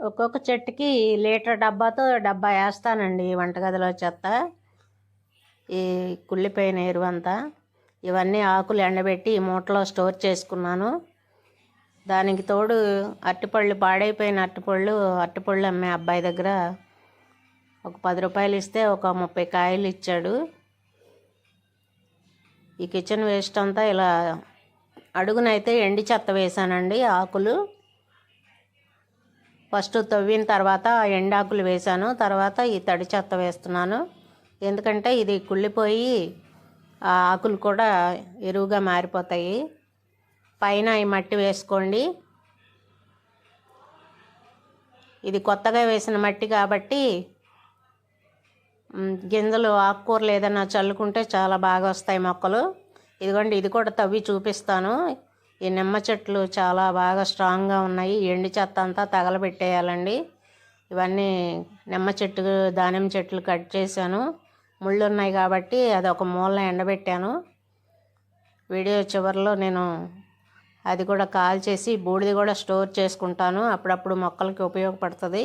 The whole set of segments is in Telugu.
ఒక్కొక్క చెట్టుకి లీటర్ డబ్బాతో డబ్బా వేస్తానండి వంటగదిలో చెత్త. ఈ కుళ్ళిపోయిన ఎరువంతా ఇవన్నీ ఆకులు ఎండబెట్టి మూటలో స్టోర్ చేసుకున్నాను. దానికి తోడు అరటిపళ్ళు, పాడైపోయిన అరటిపళ్ళు అమ్మే అబ్బాయి దగ్గర ఒక 10 రూపాయలు ఇస్తే ఒక 30 కాయలు ఇచ్చాడు. ఈ కిచెన్ వేస్ట్ అంతా ఇలా అడుగునైతే ఎండి చెత్త వేసానండి. ఆకులు ఫస్ట్ తవ్విన తర్వాత ఎండాకులు వేసాను, తర్వాత ఈ తడి చెత్త వేస్తున్నాను. ఎందుకంటే ఇది కుళ్ళిపోయి ఆ ఆకులు కూడా ఎరువుగా మారిపోతాయి. పైన ఈ మట్టి వేసుకోండి. ఇది కొత్తగా వేసిన మట్టి కాబట్టి గింజలు, ఆకుకూరలు ఏదైనా చల్లుకుంటే చాలా బాగా వస్తాయి మొక్కలు. ఇదిగోండి, ఇది కూడా తవ్వి చూపిస్తాను. ఈ నిమ్మ చెట్లు చాలా బాగా స్ట్రాంగ్గా ఉన్నాయి. ఎండు చెత్త అంతా తగలబెట్టేయాలండి. ఇవన్నీ నిమ్మ చెట్టు, దానిమ్మ చెట్లు కట్ చేశాను. ముళ్ళు ఉన్నాయి కాబట్టి అది ఒక మూలన ఎండబెట్టాను. వీడియో చివరిలో నేను అది కూడా కాల్చేసి బూడిది కూడా స్టోర్ చేసుకుంటాను, అప్పుడప్పుడు మొక్కలకి ఉపయోగపడుతుంది.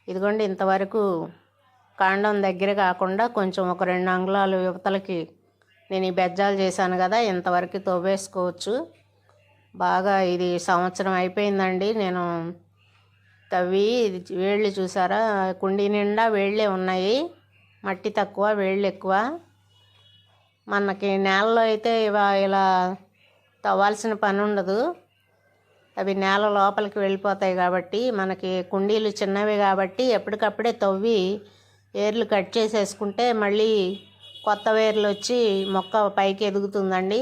ఇదిగోండి, ఇంతవరకు కాండం దగ్గర కాకుండా కొంచెం ఒక 2 అంగుళాలు యువతలకి నేను ఈ బెజ్జాలు చేశాను కదా, ఇంతవరకు తవ్వేసుకోవచ్చు. బాగా ఇది సంవత్సరం అయిపోయిందండి నేను తవ్వి. వేళ్ళు చూసారా, కుండీ నిండా వేళ్ళే ఉన్నాయి. మట్టి తక్కువ, వేళ్ళు ఎక్కువ. మనకి నేలలో అయితే ఇలా తవ్వాల్సిన పని ఉండదు. అవి నేల లోపలికి వెళ్ళిపోతాయి కాబట్టి, మనకి కుండీలు చిన్నవి కాబట్టి ఎప్పటికప్పుడే తవ్వి వేర్లు కట్ చేసేసుకుంటే మళ్ళీ కొత్త వేర్లు వచ్చి మొక్క పైకి ఎదుగుతుందండి.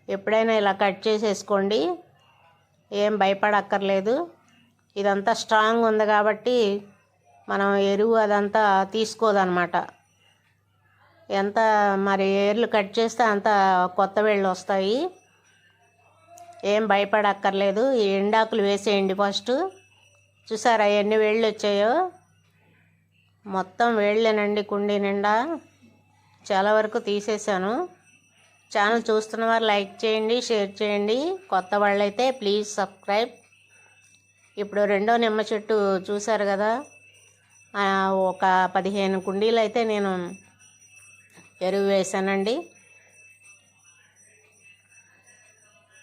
ఎప్పుడైనా ఇలా కట్ చేసేసుకోండి, ఏం భయపడక్కర్లేదు. ఇదంతా స్ట్రాంగ్ ఉంది కాబట్టి మనం ఎరువు అదంతా తీసుకోదన్నమాట. ఎంత మరి ఏర్లు కట్ చేస్తే అంత కొత్త వేళ్ళు వస్తాయి. ఏం భయపడక్కర్లేదు. ఈ ఎండాకులు వేసేయండి ఫస్ట్. చూసారా ఎన్ని వేళ్ళు వచ్చాయో? మొత్తం వేళ్ళేనండి కుండీ నిండా. చాలా వరకు తీసేసాను. ఛానల్ చూస్తున్న వారు లైక్ చేయండి, షేర్ చేయండి. కొత్త వాళ్ళైతే ప్లీజ్ సబ్స్క్రైబ్. ఇప్పుడు రెండో నిమ్మ చెట్టు చూసారు కదా, ఒక 15 కుండీలు అయితే నేను ఎరువు వేసానండి.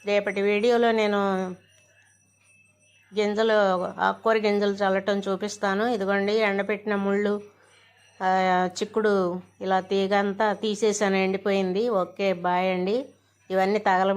రేపటి వీడియోలో నేను గింజలు, ఆకుకూర గింజలు చల్లటం చూపిస్తాను. ఇదిగోండి, ఎండపెట్టిన ముళ్ళు, చిక్కుడు ఇలా తీగంతా తీసేసాను, ఎండిపోయింది. ఓకే, బాయ్ అండి. ఇవన్నీ తగలబెట్టాలి.